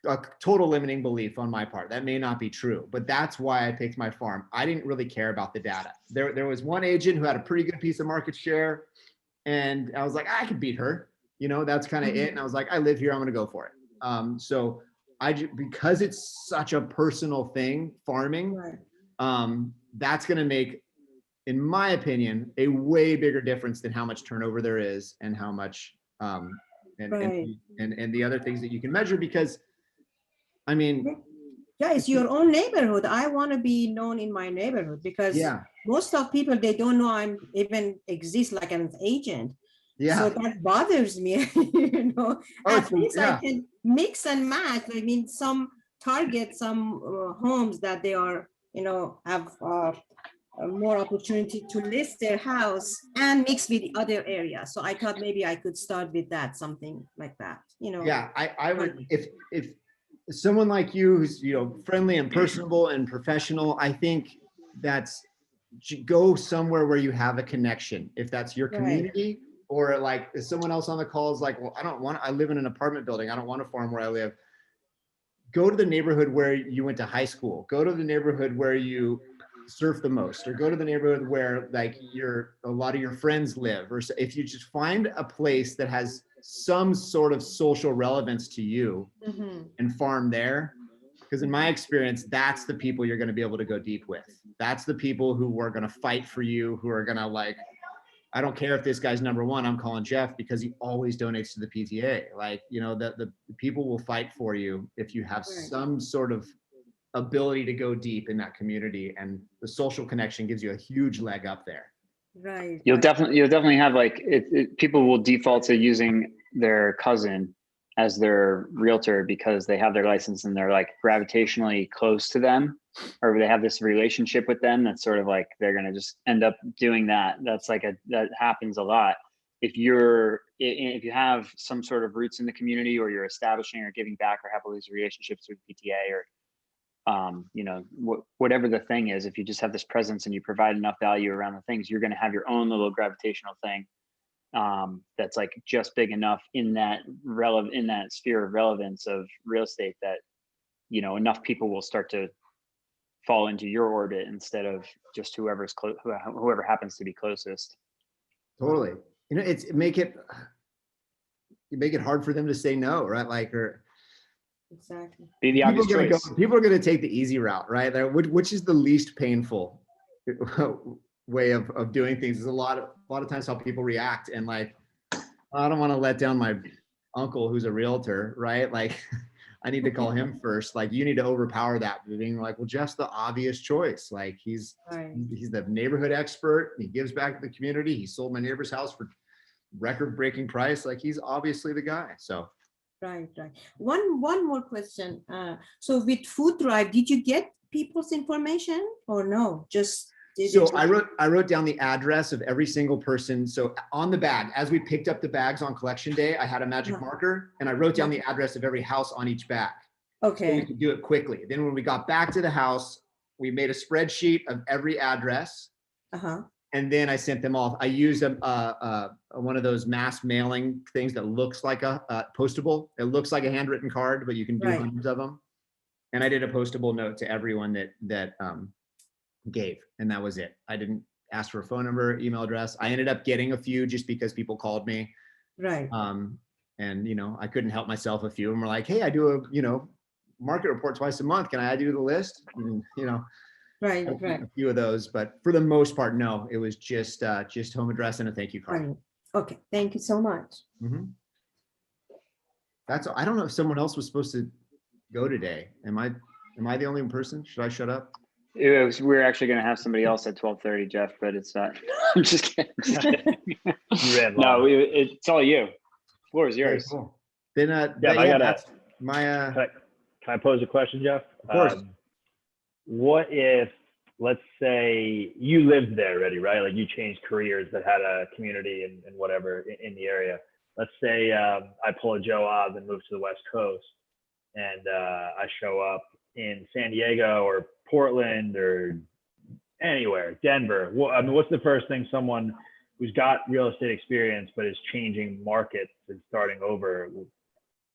a total limiting belief on my part. That may not be true, but that's why I picked my farm. I didn't really care about the data. There was one agent who had a pretty good piece of market share, and I was like, I could beat her. That's kind of it. And I was like, I live here, I'm going to go for it. So because it's such a personal thing, farming, that's going to make, in my opinion, a way bigger difference than how much turnover there is and how much, and the other things that you can measure, because it's your own neighborhood. I want to be known in my neighborhood, because most of people, they don't know I'm even exist like an agent. So that bothers me. At least I can mix and match. Some target some homes that they are, have more opportunity to list their house and mix with the other areas. So I thought maybe I could start with that, something like that. I would, if someone like you who's friendly and personable and professional, I think that's, go somewhere where you have a connection. If that's your community, or like if someone else on the call is like, well, I live in an apartment building, I don't want to farm where I live. Go to the neighborhood where you went to high school. Go to the neighborhood where you surf the most, or go to the neighborhood where like a lot of your friends live. Or if you just find a place that has some sort of social relevance to you and farm there, because in my experience, that's the people you're going to be able to go deep with. That's the people who are going to fight for you, who are going to like, I don't care if this guy's number one, I'm calling Jeff because he always donates to the PTA. Like, the people will fight for you if you have some sort of ability to go deep in that community, and the social connection gives you a huge leg up there. You'll definitely have like people will default to using their cousin as their realtor because they have their license and they're like gravitationally close to them, or they have this relationship with them that's sort of like they're going to just end up doing that. That's like that happens a lot. If you have some sort of roots in the community, or you're establishing or giving back, or have all these relationships with PTA, or whatever the thing is, if you just have this presence and you provide enough value around the things, you're going to have your own little gravitational thing that's like just big enough in that sphere of relevance of real estate that, enough people will start to fall into your orbit instead of just whoever happens to be closest. Totally. You make it hard for them to say no, right? Like, or Exactly. Be the obvious choice. People are going to take the easy route, right? Which is the least painful way of doing things. Is a lot of times how people react, and like, I don't want to let down my uncle who's a realtor, right? Like, I need to call him first. Like, you need to overpower that, being like, well, Jeff's the obvious choice. Like, he's the neighborhood expert. He gives back to the community. He sold my neighbor's house for record-breaking price. Like, he's obviously the guy. So. Right. One more question. So with Food Drive, did you get people's information or no? I wrote down the address of every single person. So on the bag, as we picked up the bags on collection day, I had a magic marker and I wrote down the address of every house on each bag. Okay. So we could do it quickly. Then when we got back to the house, we made a spreadsheet of every address. And then I sent them off. I used one of those mass mailing things that looks like a postable. It looks like a handwritten card, but you can do hundreds of them. And I did a postable note to everyone that gave, and that was it. I didn't ask for a phone number, email address. I ended up getting a few just because people called me. Right. And I couldn't help myself. A few of them were like, "Hey, I do a market report twice a month. Can I add you to the list?" And, Right. a few of those, but for the most part, no, it was just home address and a thank you card. Right. Okay, thank you so much. I don't know if someone else was supposed to go today. Am I the only person? Should I shut up? We're actually going to have somebody else at 12:30, Jeff, but it's not. I'm just kidding. No, it's all you. Floor is yours. Okay, cool. Then, that's my. Can I pose a question, Jeff? Of course. What if, let's say you lived there already, right? Like you changed careers that had a community and whatever in the area. Let's say I pull a Joe Oz and move to the West Coast, and I show up in San Diego or Portland or anywhere, Denver. What's the first thing someone who's got real estate experience but is changing markets and starting over,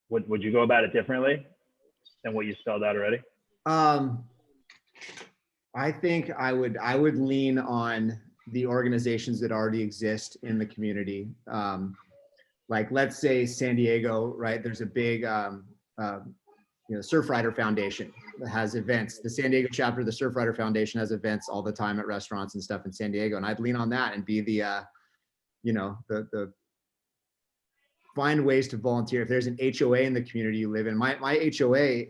would you go about it differently than what you spelled out already? I think I would lean on the organizations that already exist in the community. Like, let's say San Diego, right? There's a big Surfrider Foundation that has events. The San Diego chapter of the Surfrider Foundation has events all the time at restaurants and stuff in San Diego, and I'd lean on that and be the find ways to volunteer. If there's an HOA in the community you live in, my HOA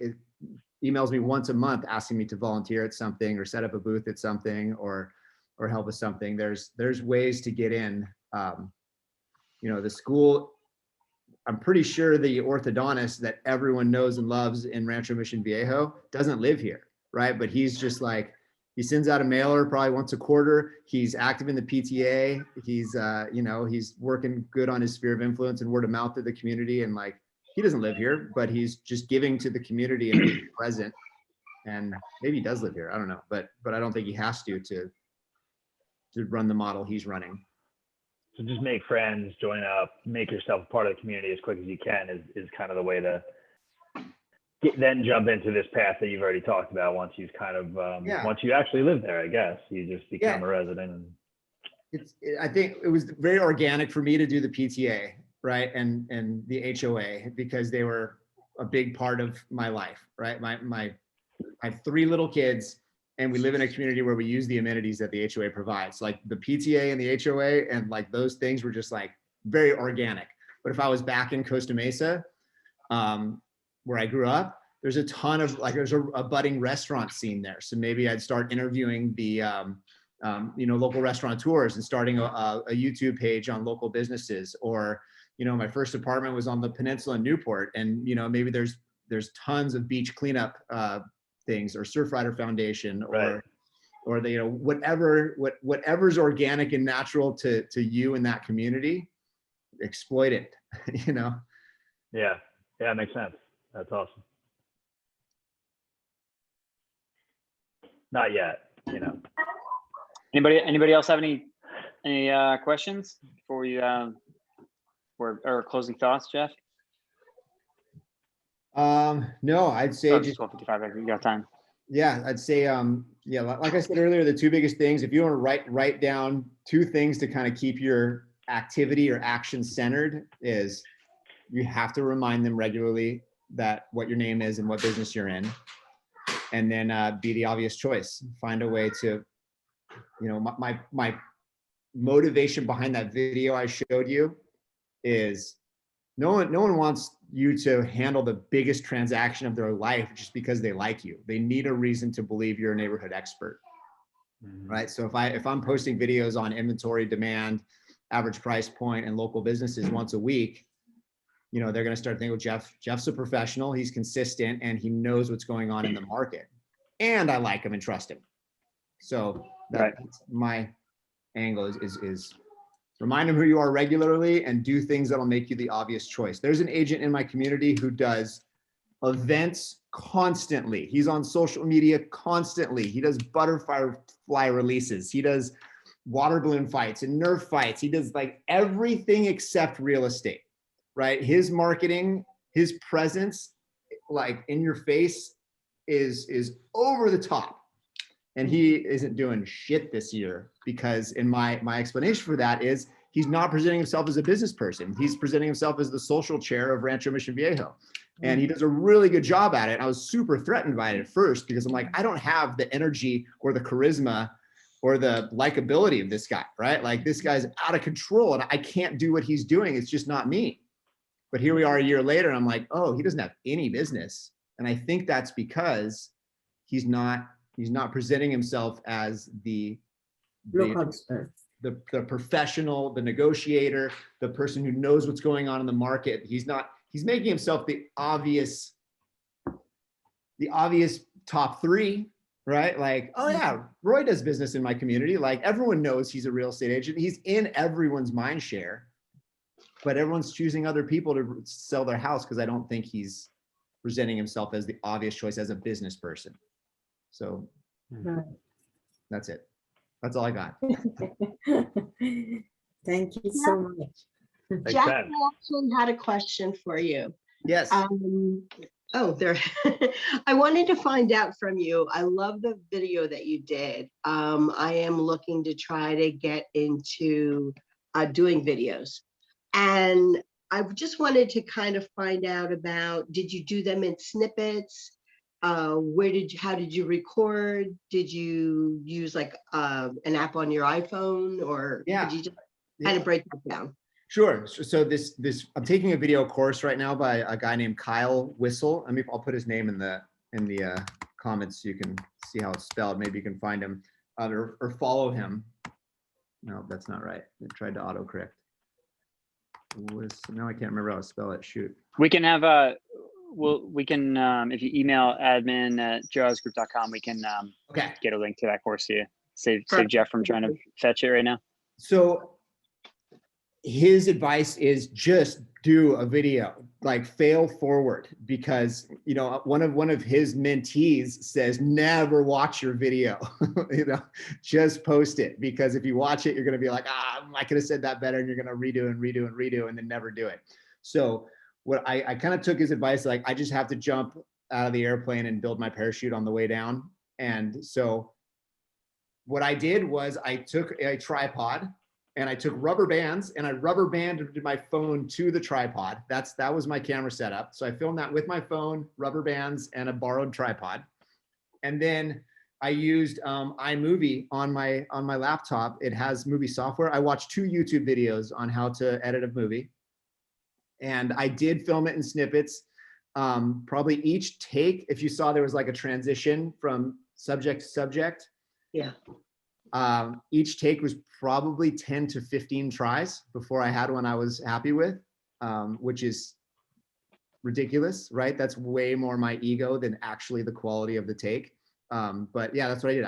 emails me once a month asking me to volunteer at something or set up a booth at something or help with something. There's ways to get in. The school, I'm pretty sure the orthodontist that everyone knows and loves in Rancho Mission Viejo doesn't live here, right? But he's just like, he sends out a mailer probably once a quarter. He's active in the PTA. He's working good on his sphere of influence and word of mouth to the community. And like, he doesn't live here, but he's just giving to the community and being present. And maybe he does live here. I don't know, but I don't think he has to run the model he's running. So just make friends, join up, make yourself part of the community as quick as you can is kind of the way to then jump into this path that you've already talked about. Once you've kind of, once you actually live there, I guess you just become a resident. And I think it was very organic for me to do the PTA, right? And the HOA, because they were a big part of my life, right? I have 3 little kids, and we live in a community where we use the amenities that the HOA provides. Like the PTA and the HOA and like those things were just like very organic. But if I was back in Costa Mesa, where I grew up, there's a ton of there's a budding restaurant scene there. So maybe I'd start interviewing the local restaurateurs and starting a YouTube page on local businesses, or you know, my first apartment was on the peninsula in Newport, and, you know, maybe there's tons of beach cleanup things, or Surfrider Foundation, or the, you know, whatever's organic and natural to you in that community, exploit it, you know? Yeah. Yeah, makes sense. That's awesome. Not yet, you know. Anybody else have any questions before we or closing thoughts, Jeff? No, I'd say just 12:55. You got time. Yeah, I'd say, yeah, like I said earlier, the two biggest things, if you want to write down two things to kind of keep your activity or action centered, is you have to remind them regularly that what your name is and what business you're in. And then be the obvious choice. Find a way to, you know, my motivation behind that video I showed you is no one wants you to handle the biggest transaction of their life just because they like you. They need a reason to believe you're a neighborhood expert, right? So if I'm posting videos on inventory, demand, average price point, and local businesses once a week, you know, they're going to start thinking, well, Jeff's a professional, he's consistent, and he knows what's going on in the market, and I like him and trust him. So that's my angle is remind them who you are regularly and do things that'll make you the obvious choice. There's an agent in my community who does events constantly. He's on social media constantly. He does butterfly releases. He does water balloon fights and Nerf fights. He does like everything except real estate, right? His marketing, his presence, like in your face, is over the top. And he isn't doing shit this year because, in my explanation for that is, he's not presenting himself as a business person. He's presenting himself as the social chair of Rancho Mission Viejo. And he does a really good job at it. I was super threatened by it at first because I'm like, I don't have the energy or the charisma or the likability of this guy, right? Like, this guy's out of control and I can't do what he's doing. It's just not me. But here we are a year later and I'm like, oh, he doesn't have any business. And I think that's because he's not presenting himself as the professional, the negotiator, the person who knows what's going on in the market. He's making himself the obvious top three, right? Like, oh yeah, Roy does business in my community. Like, everyone knows he's a real estate agent. He's in everyone's mind share, but everyone's choosing other people to sell their house because I don't think he's presenting himself as the obvious choice as a business person. So that's it. That's all I got. Thank you so much. Jack Watson had a question for you. Yes. There. I wanted to find out from you. I love the video that you did. I am looking to try to get into doing videos. And I just wanted to kind of find out about, did you do them in snippets? How did you record? Did you use like an app on your iPhone, or did you just kind of break it down? Sure. So this I'm taking a video course right now by a guy named Kyle Whistle. I'll put his name in the comments so you can see how it's spelled. Maybe you can find him or follow him. No, that's not right. I tried to autocorrect. Now I can't remember how to spell it. Shoot. We can have we can if you email admin@joehousegroup.com, we can get a link to that course to you. Save Jeff from trying to fetch it right now. So his advice is just do a video, like fail forward, because one of his mentees says never watch your video. Just post it, because if you watch it, you're going to be like, I could have said that better, and you're going to redo and redo and redo and then never do it. So what I kind of took his advice, like, I just have to jump out of the airplane and build my parachute on the way down. And so what I did was I took a tripod and I took rubber bands and I rubber banded my phone to the tripod. That was my camera setup. So I filmed that with my phone, rubber bands, and a borrowed tripod. And then I used iMovie on my laptop. It has movie software. I watched 2 YouTube videos on how to edit a movie. And I did film it in snippets. Probably each take, if you saw there was like a transition from subject to subject. Yeah. Each take was probably 10 to 15 tries before I had one I was happy with. which is ridiculous, right? That's way more my ego than actually the quality of the take. But yeah, that's what I did.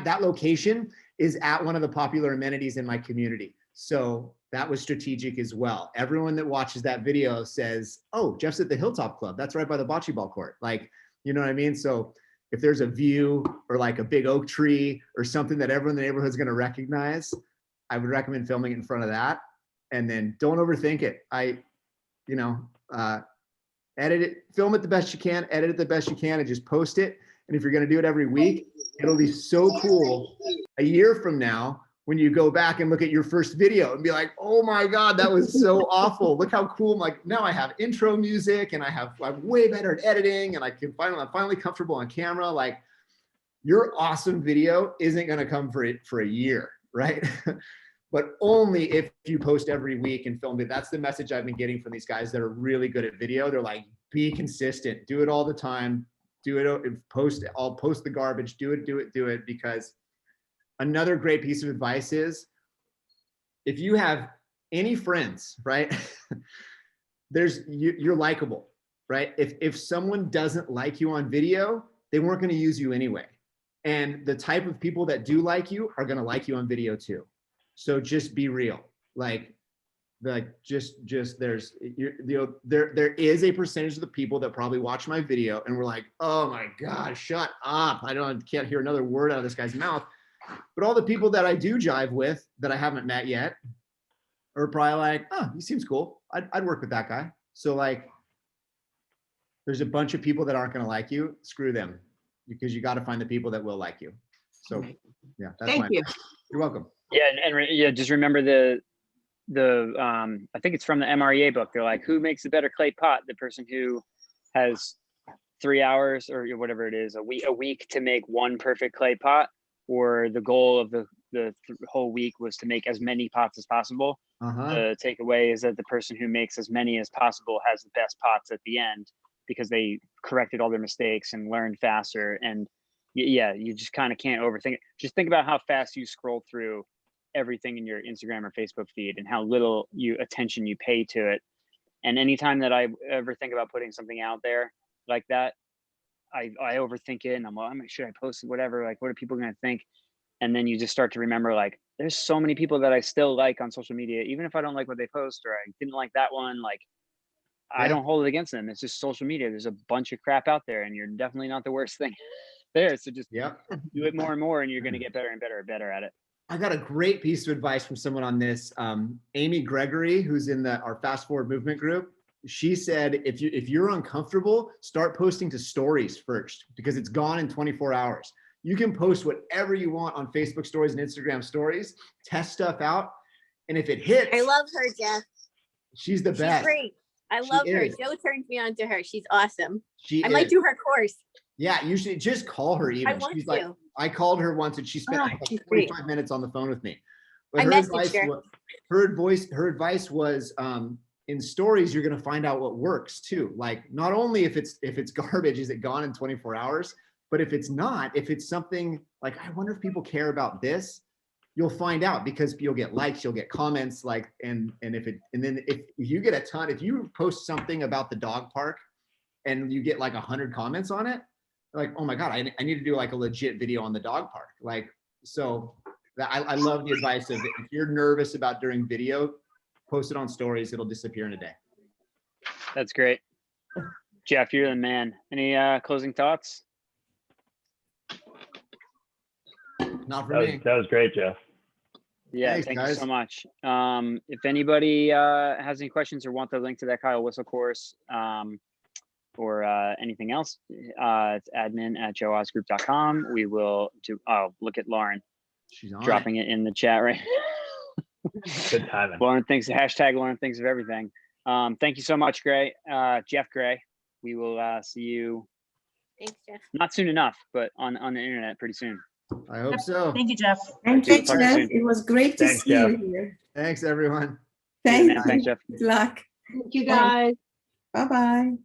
That location is at one of the popular amenities in my community. So that was strategic as well. Everyone that watches that video says, oh, Jeff's at the Hilltop Club. That's right by the bocce ball court. Like, you know what I mean? So if there's a view or like a big oak tree or something that everyone in the neighborhood is going to recognize, I would recommend filming it in front of that. And then don't overthink it. Edit it, film it the best you can, edit it the best you can, and just post it. And if you're going to do it every week, it'll be so cool a year from now when you go back and look at your first video and be like, oh my God, that was so awful. Look how cool. I'm like, now I have intro music and I'm way better at editing and I'm finally comfortable on camera. Like, your awesome video isn't going to come for a year, right? But only if you post every week and film it. That's the message I've been getting from these guys that are really good at video. They're like, be consistent, do it all the time, do it, I'll post the garbage, do it, because another great piece of advice is if you have any friends, right? You're likable, right? If someone doesn't like you on video, they weren't going to use you anyway. And the type of people that do like you are going to like you on video too. So just be real. There is a percentage of the people that probably watch my video and we're like, oh my God, shut up. Can't hear another word out of this guy's mouth. But all the people that I do jive with that I haven't met yet are probably like, oh, he seems cool. I'd work with that guy. So like, there's a bunch of people that aren't going to like you. Screw them, because you got to find the people that will like you. So yeah, that's Thank you. You're welcome. Yeah, and just remember the I think it's from the MREA book. They're like, who makes a better clay pot? The person who has 3 hours or whatever it is, a week to make one perfect clay pot, or the goal of the whole week was to make as many pots as possible. The takeaway is that the person who makes as many as possible has the best pots at the end, because they corrected all their mistakes and learned faster. And yeah, you just kind of can't overthink it. Just think about how fast you scroll through everything in your Instagram or Facebook feed and how little attention you pay to it. And anytime that I ever think about putting something out there like that, I overthink it and I'm like, should I post it, whatever, like what are people going to think? And then you just start to remember, like, there's so many people that I still like on social media, even if I don't like what they post or I didn't like that one. Like, I don't hold it against them. It's just social media. There's a bunch of crap out there and you're definitely not the worst thing there. So just do it more and more and you're going to get better and better at it. I got a great piece of advice from someone on this. Amy Gregory, who's in our Fast Forward movement group. She said, if you're uncomfortable, start posting to stories first, because it's gone in 24 hours. You can post whatever you want on Facebook stories and Instagram stories, test stuff out. And if it hits, I love her, Jeff. She's the best. She's great. I love her. Joe turned me on to her. She's awesome. I might do her course. Yeah, you should just call her even. I want to. I called her once and she spent like 45 minutes on the phone with me. But I messaged her. Her advice was, in stories, you're going to find out what works too. Like, not only if it's garbage, is it gone in 24 hours? But if it's not, if it's something like, I wonder if people care about this, you'll find out, because you'll get likes, you'll get comments, like, and then if you get if you post something about the dog park and you get like 100 comments on it, like, oh my God, I need to do like a legit video on the dog park. Like, so I love the advice of, if you're nervous about doing video, post it on stories, it'll disappear in a day. That's great. Jeff, you're the man. Any closing thoughts? Not for me. That was great, Jeff. Yeah, Thanks, thank guys. you so much. If anybody has any questions or want the link to that Kyle Whistle course, or anything else, it's admin@joeosgroup.com. We will do. Oh, look at Lauren. She's on dropping it in the chat right. Good timing. Lauren thinks Lauren thinks of everything. Thank you so much, Gray. Jeff Gray. We will see you. Thanks, Jeff. Not soon enough, but on the internet pretty soon. I hope so. Thank you, Jeff. Thank you, Talk to you Jeff. soon. It was great to Thanks, see Jeff. you here. Thanks, everyone. Thank man. you. Thanks, Jeff. Good luck. Thank you, guys. Bye-bye.